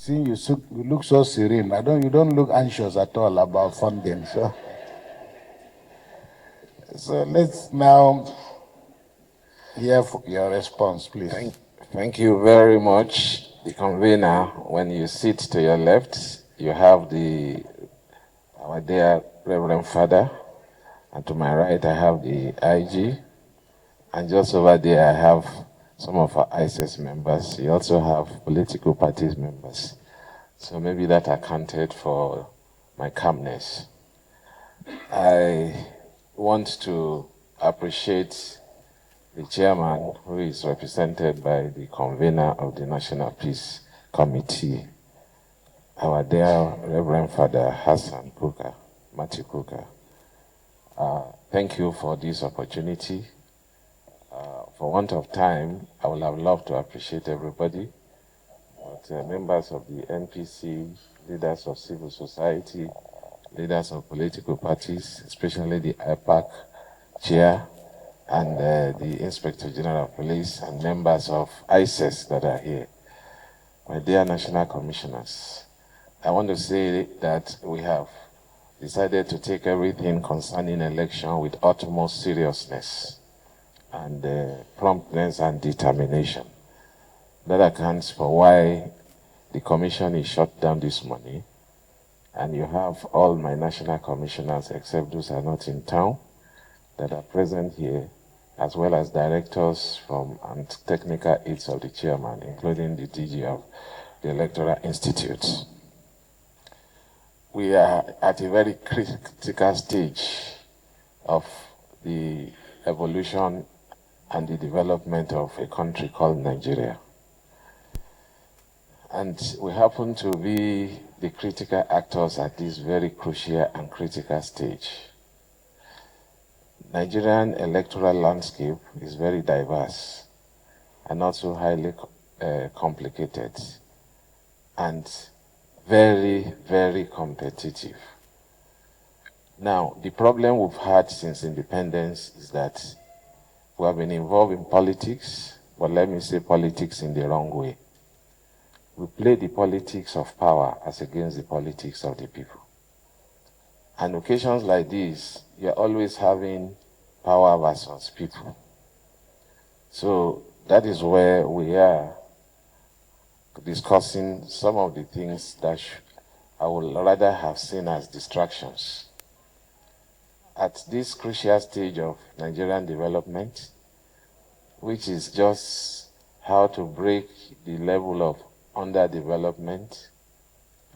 See, you look so serene. You don't look anxious at all about funding. So let's now hear your response, please. Thank you very much, the convener. When you sit to your left, you have our dear Reverend Father, and to my right, I have the IG, and just over there, I have some of our ISIS members. You also have political parties members. So maybe that accounted for my calmness. I want to appreciate the chairman, who is represented by the convener of the National Peace Committee, our dear Reverend Father Hassan Kuka, Matthew Kuka. Thank you for this opportunity. For want of time, I would have loved to appreciate everybody, but members of the NPC, leaders of civil society, leaders of political parties, especially the IPAC chair, and the Inspector General of Police and members of ISIS that are here. My dear National Commissioners, I want to say that we have decided to take everything concerning election with utmost seriousness and promptness and determination. That accounts for why the commission is shut down this morning, and you have all my national commissioners, except those who are not in town, that are present here, as well as directors and technical aides of the chairman, including the DG of the Electoral Institute. We are at a very critical stage of the evolution and the development of a country called Nigeria. And we happen to be the critical actors at this very crucial and critical stage. Nigerian electoral landscape is very diverse and also highly complicated and very, very competitive. Now, the problem we've had since independence is that we have been involved in politics, but let me say politics in the wrong way. We play the politics of power as against the politics of the people. And occasions like this, you're always having power versus people. So that is where we are discussing some of the things that I would rather have seen as distractions. At this crucial stage of Nigerian development, which is just how to break the level of underdevelopment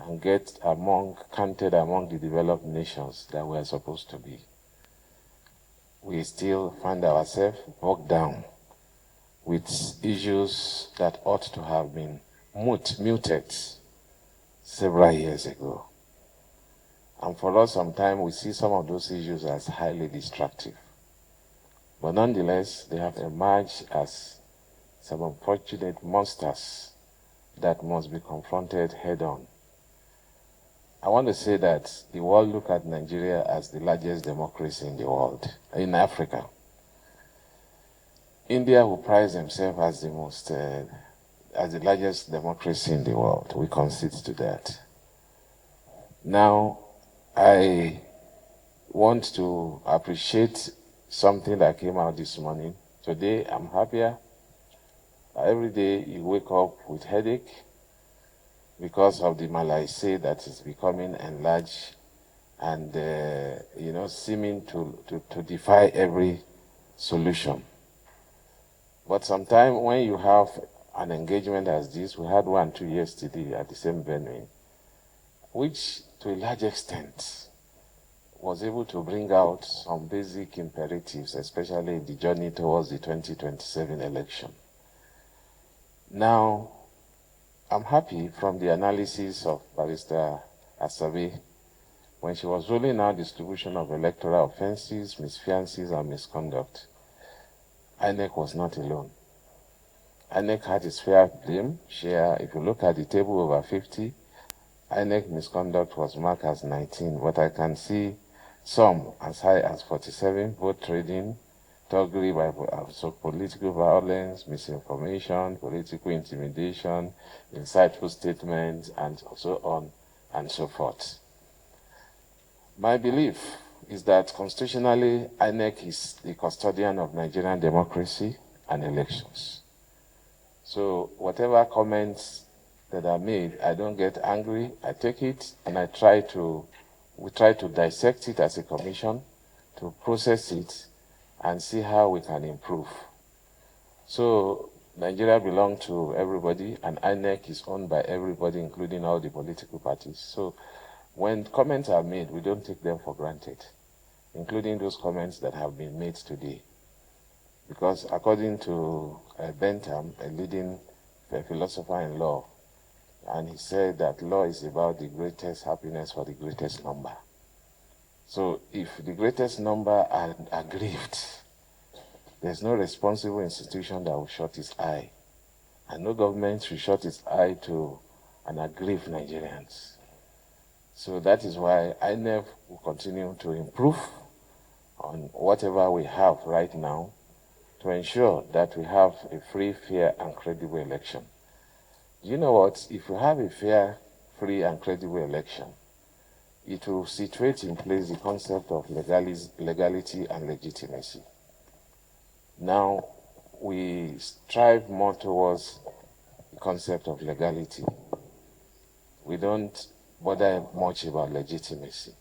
and get counted among the developed nations that we are supposed to be, we still find ourselves bogged down with issues that ought to have been muted several years ago. And for us, sometimes we see some of those issues as highly destructive. But nonetheless, they have emerged as some unfortunate monsters that must be confronted head-on. I want to say that the world look at Nigeria as the largest democracy in the world, in Africa. India will prize themselves as the largest democracy in the world. We concede to that. Now, I want to appreciate something that came out this morning. Today, I'm happier. Every day you wake up with headache because of the Malaysia that is becoming enlarged and seeming to defy every solution. But sometimes when you have an engagement as this, we had 2 yesterday at the same venue, which to a large extent was able to bring out some basic imperatives, especially in the journey towards the 2027 election. Now, I'm happy from the analysis of Barrister Asabe when she was rolling out distribution of electoral offenses, misfeances, and misconduct. INEC was not alone. INEC had its fair share. If you look at the table over 50, INEC misconduct was marked as 19, but I can see some as high as 47, vote trading, thuggery, so political violence, misinformation, political intimidation, insightful statements, and so on and so forth. My belief is that constitutionally, INEC is the custodian of Nigerian democracy and elections. So whatever comments that are made, I don't get angry. I take it and we try to dissect it as a commission, to process it and see how we can improve. So Nigeria belongs to everybody, and INEC is owned by everybody, including all the political parties. So when comments are made, we don't take them for granted, including those comments that have been made today. Because according to Bentham, a leading philosopher in law, and he said that law is about the greatest happiness for the greatest number. So if the greatest number are aggrieved, there's no responsible institution that will shut its eye. And no government should shut its eye to an aggrieved Nigerians. So that is why INEC will continue to improve on whatever we have right now to ensure that we have a free, fair, and credible election. You know what? If you have a fair, free, and credible election, it will situate in place the concept of legality and legitimacy. Now, we strive more towards the concept of legality. We don't bother much about legitimacy.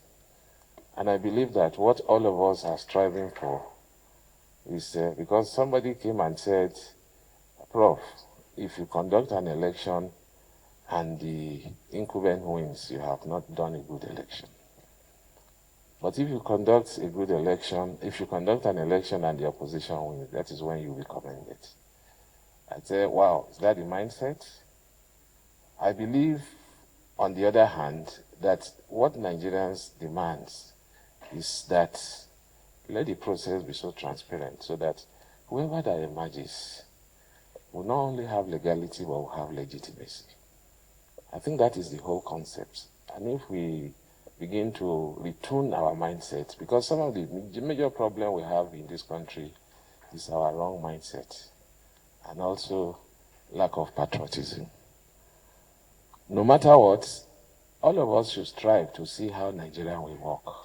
And I believe that what all of us are striving for is because somebody came and said, Prof, if you conduct an election and the incumbent wins, you have not done a good election. But if you conduct a good election, if you conduct an election and the opposition wins, that is when you will be commended. I say, wow, is that the mindset? I believe, on the other hand, that what Nigerians demands is that let the process be so transparent so that whoever that emerges will not only have legality, but will have legitimacy. I think that is the whole concept. And if we begin to retune our mindset, because some of the major problem we have in this country is our wrong mindset and also lack of patriotism. No matter what, all of us should strive to see how Nigeria will work.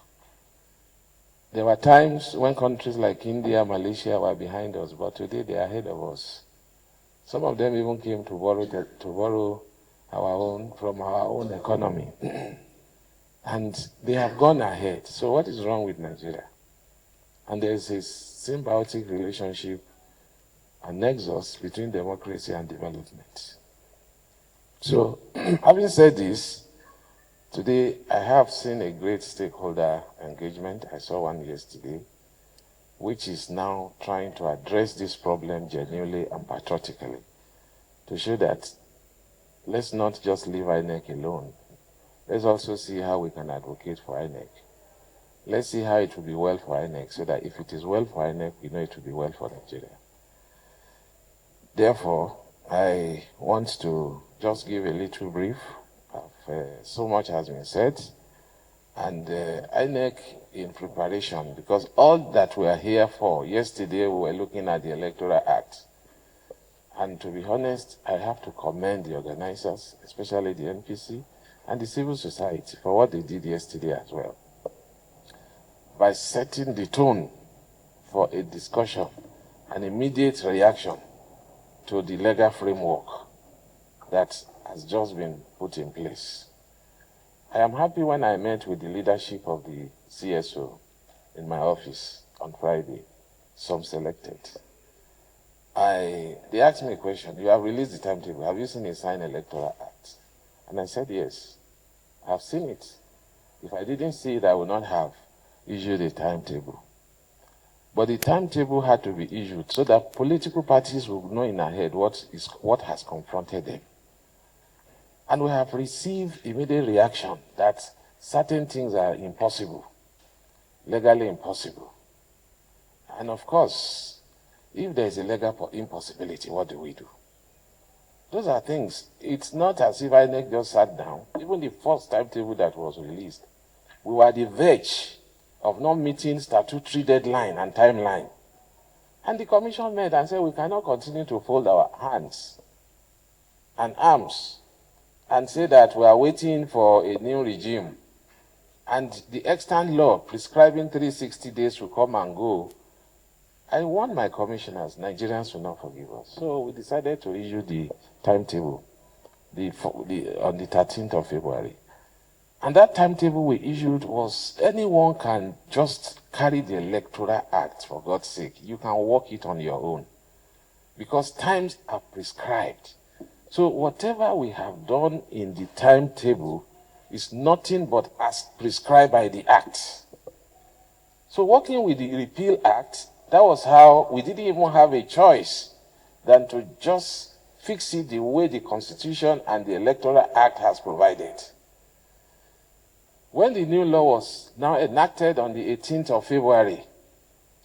There were times when countries like India, Malaysia were behind us, but today they are ahead of us. Some of them even came to borrow from our own economy. And they have gone ahead. So what is wrong with Nigeria? And there is a symbiotic relationship, a nexus between democracy and development. So, having said this, today I have seen a great stakeholder engagement. I saw one yesterday, which is now trying to address this problem genuinely and patriotically to show that let's not just leave INEC alone. Let's also see how we can advocate for INEC. Let's see how it will be well for INEC, so that if it is well for INEC, we know it will be well for Nigeria. Therefore, I want to just give a little brief of so much has been said. And INEC in preparation, because all that we are here for, yesterday we were looking at the Electoral Act. And to be honest, I have to commend the organizers, especially the NPC, and the civil society for what they did yesterday as well, by setting the tone for a discussion, an immediate reaction to the legal framework that has just been put in place. I am happy when I met with the leadership of the CSO in my office on Friday, some selected. They asked me a question, you have released the timetable, have you seen a signed electoral act? And I said, yes, I've seen it. If I didn't see it, I would not have issued a timetable. But the timetable had to be issued so that political parties will know in ahead what has confronted them. And we have received immediate reaction that certain things are impossible, legally impossible. And of course, if there is a legal impossibility, what do we do? Those are things. It's not as if INEC just sat down. Even the first timetable that was released, we were at the verge of not meeting statutory deadline and timeline. And the commission met and said, we cannot continue to fold our hands and arms and say that we are waiting for a new regime. And the extant law prescribing 360 days will come and go. I warned my commissioners, Nigerians will not forgive us. So we decided to issue the timetable on the 13th of February. And that timetable we issued was anyone can just carry the Electoral Act, for God's sake. You can work it on your own. Because times are prescribed. So whatever we have done in the timetable is nothing but as prescribed by the Act. So working with the Repeal Act, that was how we didn't even have a choice than to just fix it the way the Constitution and the Electoral Act has provided. When the new law was now enacted on the 18th of February,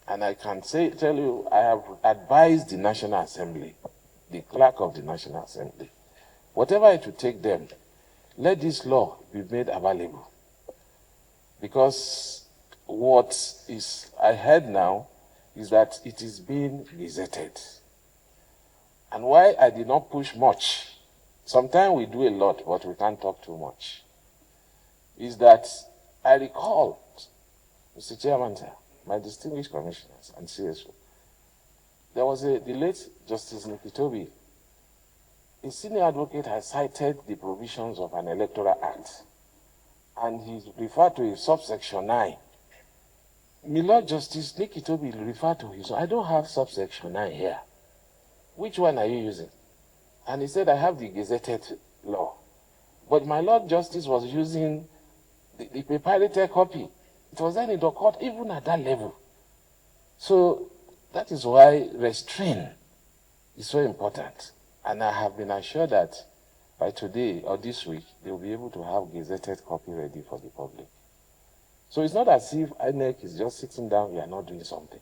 and I can tell you, I have advised the National Assembly, the clerk of the National Assembly, whatever it will take them, let this law be made available. Because what is I heard now is that it is being gazetted. And why I did not push much, sometimes we do a lot, but we can't talk too much, is that I recall, Mr. Chairman, sir, my distinguished commissioners and CSO, there was the late Justice Nikitobi. A senior advocate has cited the provisions of an electoral act, and he referred to a subsection 9. Milord Justice Nikitobi referred to his, I don't have subsection 9 here. Which one are you using? And he said, I have the gazetted law. But my Lord Justice was using the pirated copy. It was then in the court, even at that level. So that is why restraint is so important. And I have been assured that by today or this week, they will be able to have gazetted copy ready for the public. So it's not as if INEC is just sitting down, we are not doing something.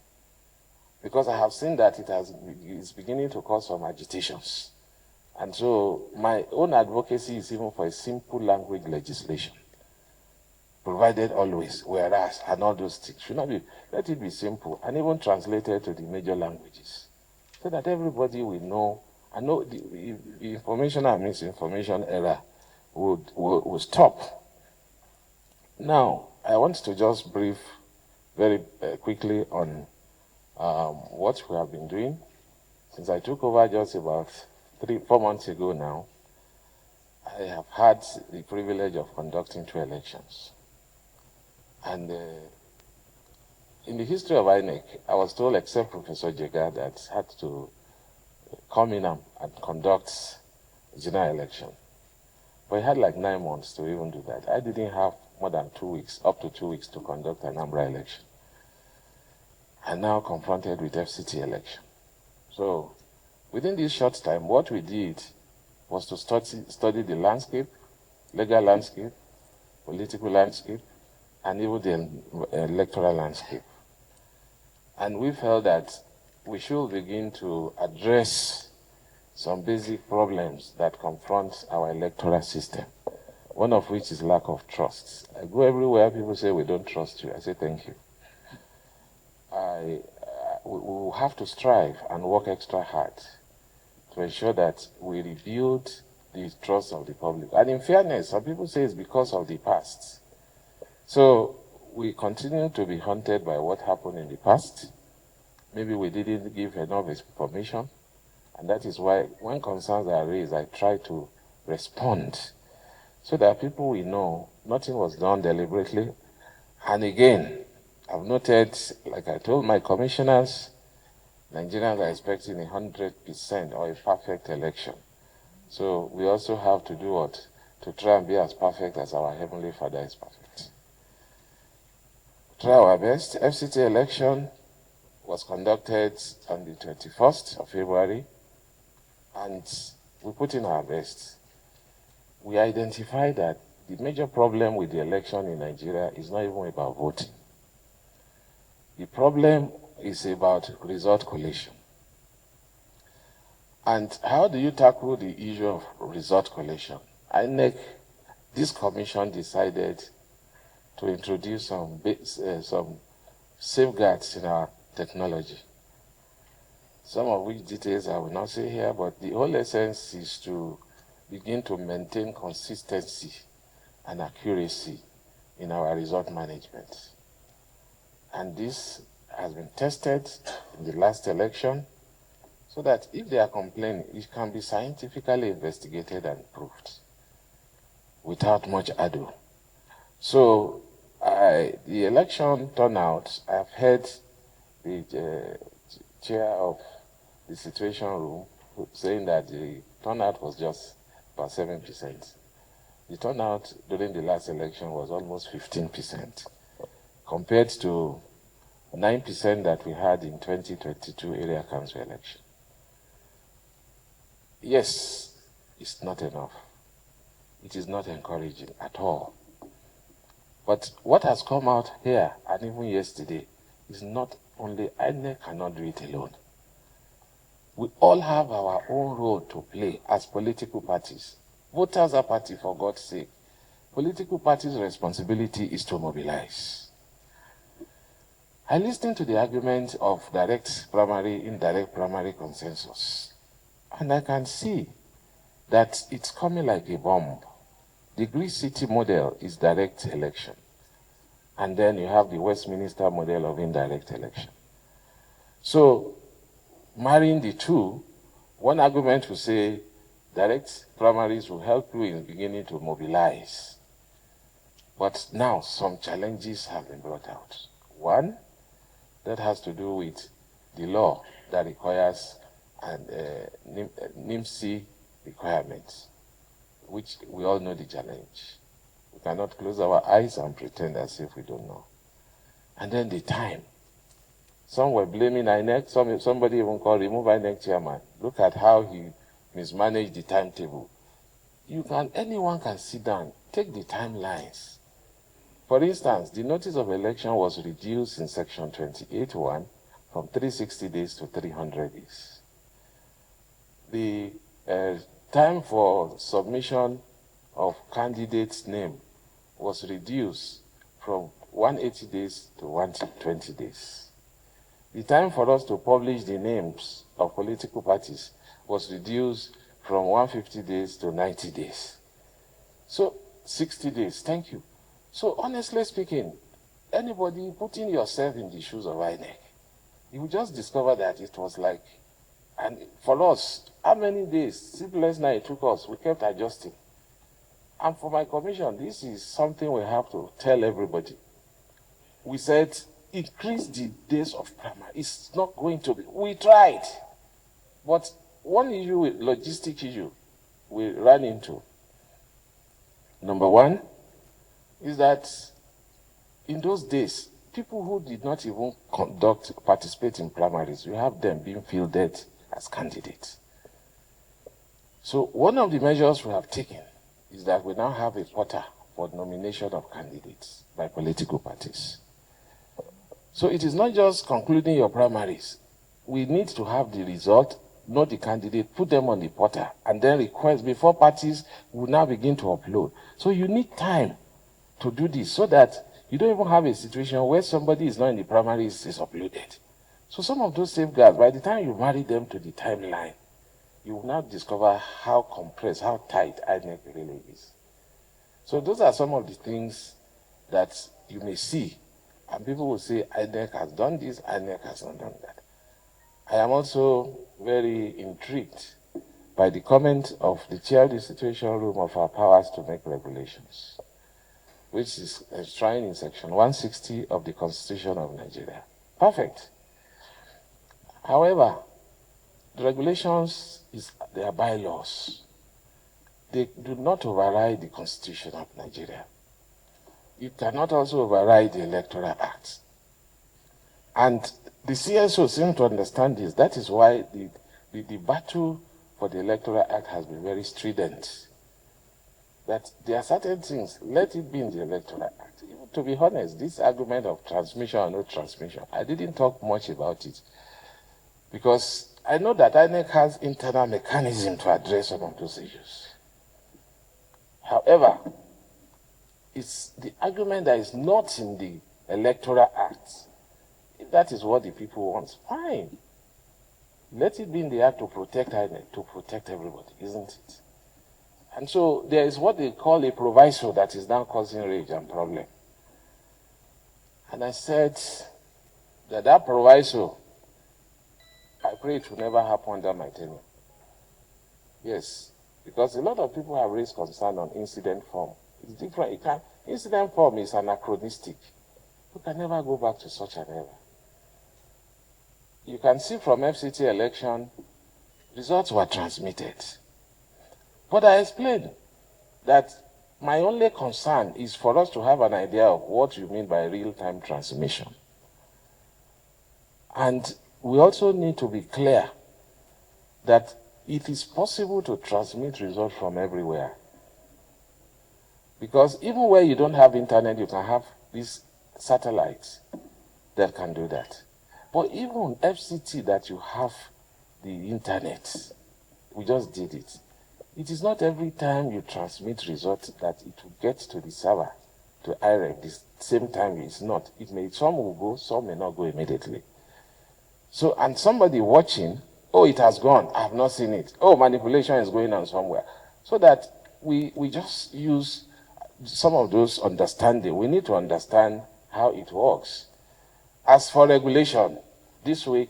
Because I have seen that it's beginning to cause some agitations. And so my own advocacy is even for a simple language legislation, provided always, whereas, and all those things. Should not be, let it be simple and even translated to the major languages so that everybody will know. I know the information and misinformation era would stop. Now, I want to just brief very quickly on what we have been doing. Since I took over just about 3-4 months ago now, I have had the privilege of conducting 2 elections. And in the history of INEC, I was told, except Professor Jega, that had to come in and conduct a general election. But he had like 9 months to even do that. I didn't have more than 2 weeks, up to 2 weeks, to conduct an Anambra election. And now confronted with FCT election. So within this short time, what we did was to study the landscape, legal landscape, political landscape, and even the electoral landscape. And we felt that we should begin to address some basic problems that confront our electoral system, one of which is lack of trust. I go everywhere, people say, we don't trust you. I say, thank you. We will have to strive and work extra hard to ensure that we rebuild the trust of the public. And in fairness, some people say it's because of the past. So we continue to be haunted by what happened in the past. Maybe we didn't give enough information. And that is why when concerns are raised, I try to respond so that people will know nothing was done deliberately. And again, I've noted, like I told my commissioners, Nigerians are expecting 100% or a perfect election. So we also have to do what? To try and be as perfect as our Heavenly Father is perfect. Try our best. FCT election was conducted on the 21st of February, and we put in our best. We identified that the major problem with the election in Nigeria is not even about voting. The problem is about result collation. And how do you tackle the issue of result collation? INEC, this commission decided to introduce some safeguards in our technology. some of which details I will not say here, but the whole essence is to begin to maintain consistency and accuracy in our result management. And this has been tested in the last election, so that if they are complaining, it can be scientifically investigated and proved without much ado. So the election turnout, I've heard the chair of the situation room saying that the turnout was just about 7%. The turnout during the last election was almost 15%, compared to 9% that we had in 2022 area council election. Yes, it's not enough. It is not encouraging at all. But what has come out here, and even yesterday, is not only INEC cannot do it alone. We all have our own role to play as political parties. Voters are party, for God's sake. Political parties' responsibility is to mobilize. I listened to the argument of direct primary, indirect primary consensus, and I can see that it's coming like a bomb. The Greece City model is direct election, and then you have the Westminster model of indirect election. So, marrying the two, one argument will say direct primaries will help you in beginning to mobilize. But now some challenges have been brought out. One, that has to do with the law that requires NIMC requirements, which we all know the challenge. We cannot close our eyes and pretend as if we don't know. And then the time. Some were blaming INEC, somebody even called remove INEC chairman. Look at how he mismanaged the timetable. Anyone can sit down, take the timelines. For instance, the notice of election was reduced in section 28.1 from 360 days to 300 days. The time for submission of candidate's name was reduced from 180 days to 120 days. The time for us to publish the names of political parties was reduced from 150 days to 90 days. So 60 days, thank you. So honestly speaking, anybody putting yourself in the shoes of INEC, you will just discover that it was like, and for us, how many days, sleepless night it took us, we kept adjusting. And for my commission, this is something we have to tell everybody. We said, increase the days of primary. It's not going to be. We tried. But one issue, with logistic issue, we ran into. Number one is that in those days, people who did not even participate in primaries, you have them being fielded as candidates. So one of the measures we have taken is that we now have a portal for nomination of candidates by political parties. So it is not just concluding your primaries. We need to have the result, know the candidate, put them on the portal, and then request before parties will now begin to upload. So you need time to do this so that you don't even have a situation where somebody is not in the primaries is uploaded. So some of those safeguards, by the time you marry them to the timeline, you will now discover how compressed, how tight INEC really is. So those are some of the things that you may see, and people will say INEC has done this, INEC has not done that. I am also very intrigued by the comment of the chair of the situation room of our powers to make regulations, which is enshrined in section 160 of the Constitution of Nigeria. Perfect. However, the regulations, they are bylaws. They do not override the Constitution of Nigeria. You cannot also override the Electoral Act. And the CSO seem to understand this. That is why the battle for the Electoral Act has been very strident. That there are certain things, let it be in the Electoral Act. Even to be honest, this argument of transmission or no transmission, I didn't talk much about it. Because I know that INEC has internal mechanism to address some of those issues. However, it's the argument that is not in the Electoral Act. If that is what the people want, fine. Let it be in the act to protect INEC, to protect everybody, isn't it? And so there is what they call a proviso that is now causing rage and problem. And I said that proviso, I pray it will never happen under my tenure. Yes, because a lot of people have raised concern on incident form. It's different. Incident form is anachronistic. We can never go back to such an era. You can see from FCT election, results were transmitted. But I explained that my only concern is for us to have an idea of what you mean by real-time transmission. And we also need to be clear that it is possible to transmit results from everywhere. Because even where you don't have internet, you can have these satellites that can do that. But even on FCT that you have the internet, we just did it. It is not every time you transmit results that it will get to the server, to Iroele, the same time it's not. Some will go, some may not go immediately. So, and somebody watching, oh, it has gone, I have not seen it. Oh, manipulation is going on somewhere. So that we just use some of those understanding. We need to understand how it works. As for regulation, this week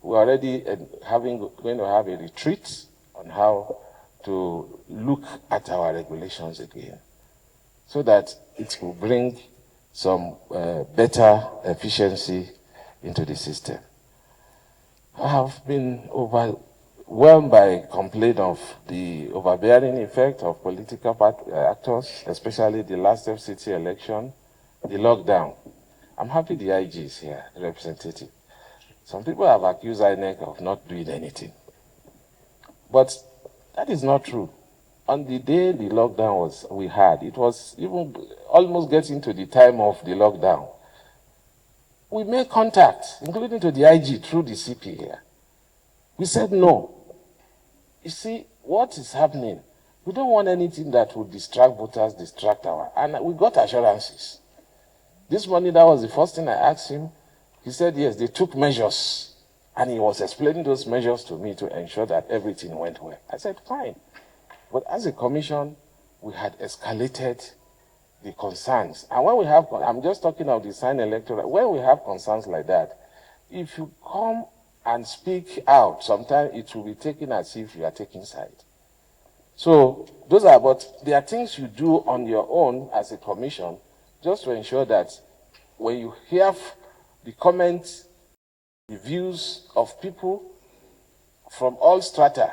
we're already going to have a retreat on how to look at our regulations again, so that it will bring some better efficiency into the system. I have been overwhelmed by complaint of the overbearing effect of political actors, especially the last FCT election, the lockdown. I'm happy the IG is here, the representative. Some people have accused INEC of not doing anything. But that is not true. On the day the lockdown it was even almost getting to the time of the lockdown. We made contact, including to the IG through the CP here. We said no. You see, what is happening? We don't want anything that would distract voters, and we got assurances. This morning, that was the first thing I asked him. He said, yes, they took measures. And he was explaining those measures to me to ensure that everything went well. I said, fine. But as a commission, we had escalated the concerns. And when we have, I'm just talking of the signed electoral, when we have concerns like that, if you come and speak out, sometimes it will be taken as if you are taking side. So but there are things you do on your own as a commission, just to ensure that when you hear the comments, the views of people from all strata,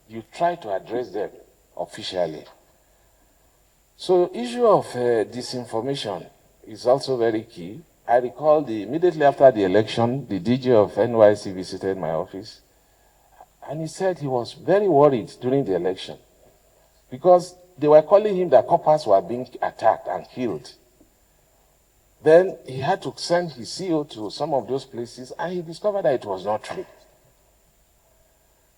you try to address them officially. So issue of disinformation is also very key. I recall immediately after the election, the DG of NYC visited my office, and he said he was very worried during the election because they were calling him that coppers were being attacked and killed. Then he had to send his CO to some of those places, and he discovered that it was not true.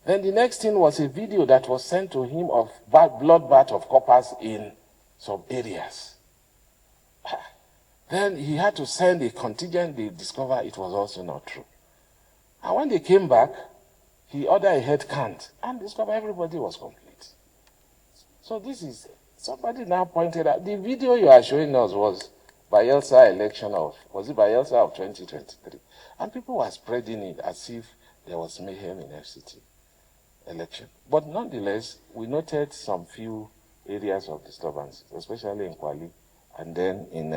Then the next thing was a video that was sent to him of bloodbath of coppers in some areas. Then he had to send a contingent. They discovered it was also not true. And when they came back, he ordered a head count and discovered everybody was complete. So somebody now pointed out, the video you are showing us was Bayelsa Bayelsa of 2023? And people were spreading it as if there was mayhem in FCT election. But nonetheless, we noted some few areas of disturbance, especially in Kwali, and then in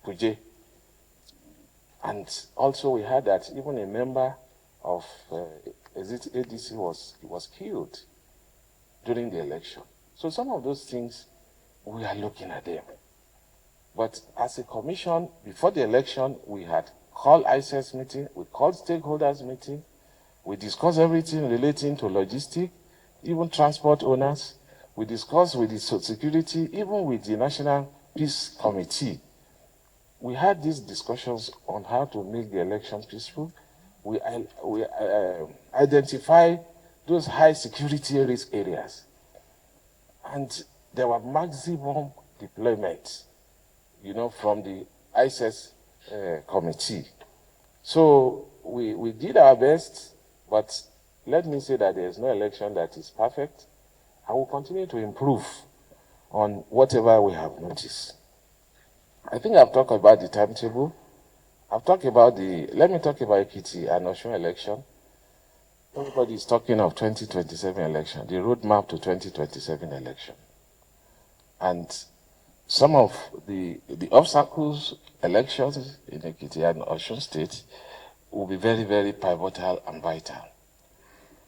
Kuje. And also we heard that even a member of ADC was killed during the election. So some of those things, we are looking at them. But as a commission, before the election, we had called ICES meeting, we called stakeholders meeting, we discussed everything relating to logistics, even transport owners. We discussed with the security, even with the National Peace Committee. We had these discussions on how to make the election peaceful. We identified those high security risk areas. And there were maximum deployments, from the ICES committee. So we did our best, but let me say that there is no election that is perfect. I will continue to improve on whatever we have noticed. I think I've talked about the timetable. I've talked about let me talk about Ekiti and Osun election. Everybody is talking of 2027 election, the roadmap to 2027 election. And some of the obstacles elections in Ekiti and Osun State will be very, very pivotal and vital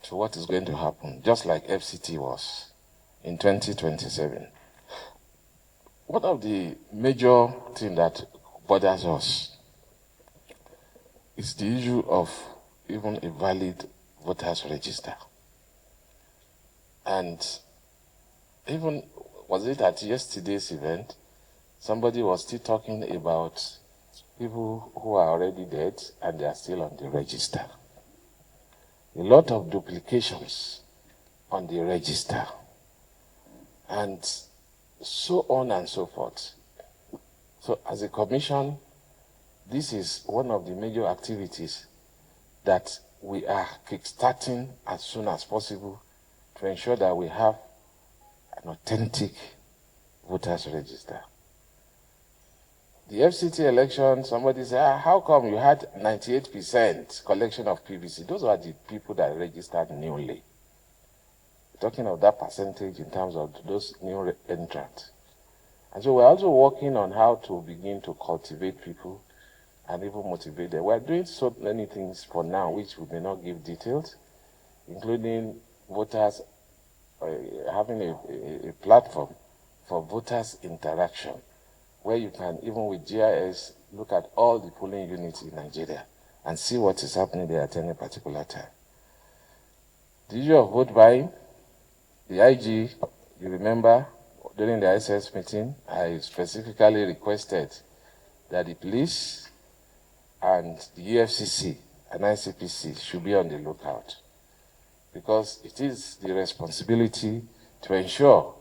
to what is going to happen, just like FCT was in 2027. One of the major things that bothers us is the issue of even a valid voters register. And even, was it at yesterday's event, somebody was still talking about people who are already dead and they are still on the register. A lot of duplications on the register, and so on and so forth. So as a commission, this is one of the major activities that we are kickstarting as soon as possible to ensure that we have an authentic voters register. The FCT election, somebody said, how come you had 98% collection of PVC? Those are the people that registered newly. We're talking of that percentage in terms of those new entrants. And so we're also working on how to begin to cultivate people and even motivate them. We're doing so many things for now, which we may not give details, including voters having a platform for voters interaction, where you can, even with GIS, look at all the polling units in Nigeria and see what is happening there at any particular time. The issue of vote buying, the IG, you remember, during the ISS meeting, I specifically requested that the police and the EFCC and ICPC should be on the lookout, because it is the responsibility to ensure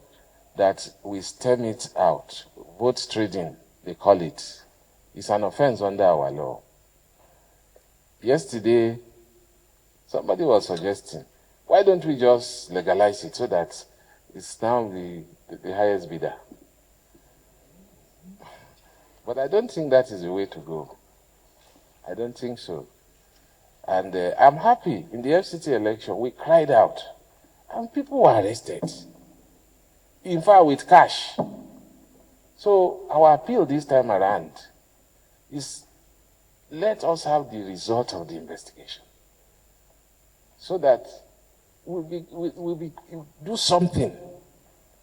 that we stem it out. Vote trading, they call it, is an offense under our law. Yesterday, somebody was suggesting, why don't we just legalize it so that it's now the highest bidder? But I don't think that is the way to go. I don't think so. And I'm happy, in the FCT election, we cried out, and people were arrested. In fact, with cash. So our appeal this time around is, let us have the result of the investigation, so that we'll do something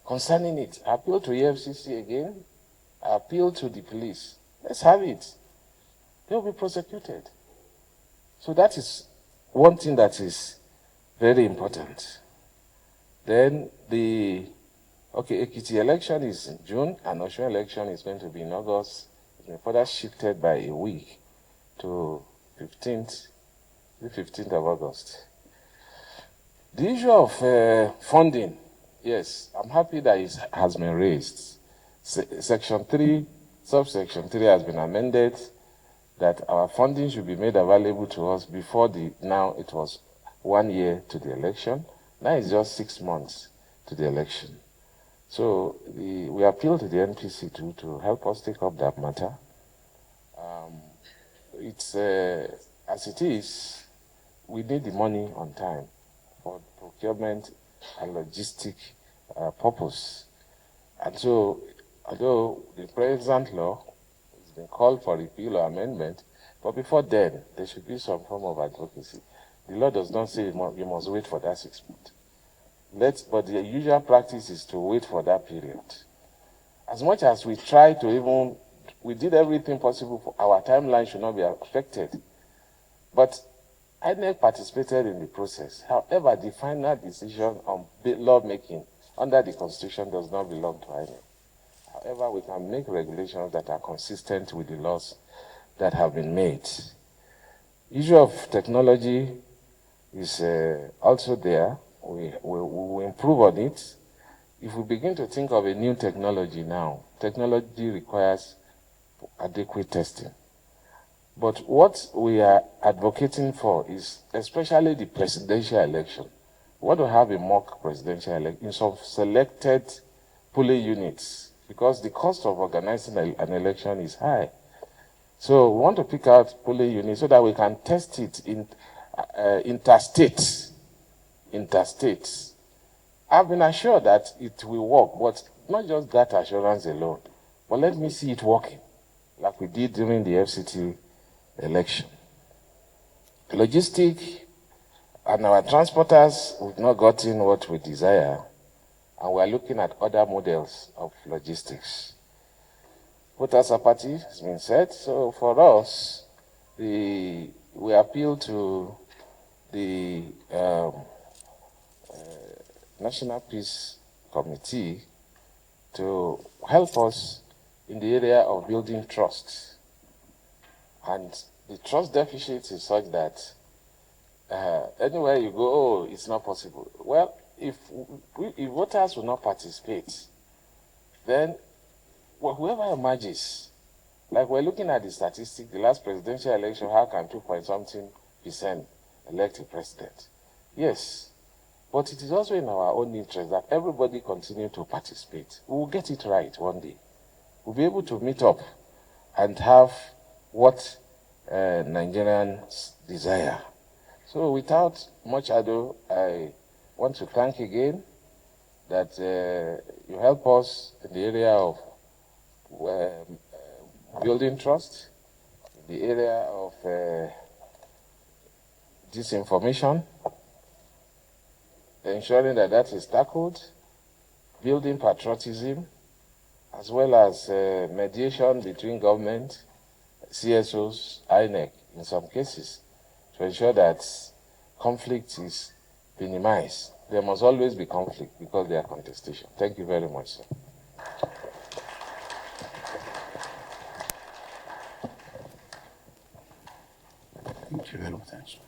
concerning it. Appeal to EFCC again, appeal to the police. Let's have it. They'll be prosecuted. So that is one thing that is very important. Then Ekiti election is in June, and Osun election is going to be in August. It's been further shifted by a week to the 15th of August. The issue of funding, yes, I'm happy that it has been raised. Section 3, subsection 3 has been amended, that our funding should be made available to us before now it was 1 year to the election. Now it's just 6 months to the election. So we appeal to the NPC too to help us take up that matter. It's as it is, we need the money on time for procurement and logistic purpose. And so, although the present law has been called for repeal or amendment, but before then, there should be some form of advocacy. The law does not say you must wait for that 6 months. But the usual practice is to wait for that period. As much as we try to we did everything possible for our timeline should not be affected. But INEC participated in the process. However, the final decision on lawmaking under the Constitution does not belong to INEC. However, we can make regulations that are consistent with the laws that have been made. Issue of technology is also there. We will improve on it. If we begin to think of a new technology now, technology requires adequate testing. But what we are advocating for is especially the presidential election. We want to have a mock presidential election in some selected polling units because the cost of organizing an election is high. So we want to pick out polling units so that we can test it in interstate. I've been assured that it will work, but not just that assurance alone. But let me see it working, like we did during the FCT election. Logistic and our transporters, we've not gotten what we desire, and we're looking at other models of logistics. Voters apathy has been said, so for us, we appeal to the National Peace Committee to help us in the area of building trust. And the trust deficit is such that anywhere you go, oh, it's not possible. Well, if voters will not participate, then whoever emerges, like we're looking at the statistic, the last presidential election, how can 2-point-something% elect a president? Yes, but it is also in our own interest that everybody continue to participate. We will get it right one day. We'll be able to meet up and have what Nigerians desire. So without much ado, I want to thank again that you help us in the area of building trust, in the area of disinformation, ensuring that that is tackled, building patriotism, as well as mediation between government, CSOs, INEC, in some cases, to ensure that conflict is minimized. There must always be conflict because they are contestation. Thank you very much, sir. Thank you very much.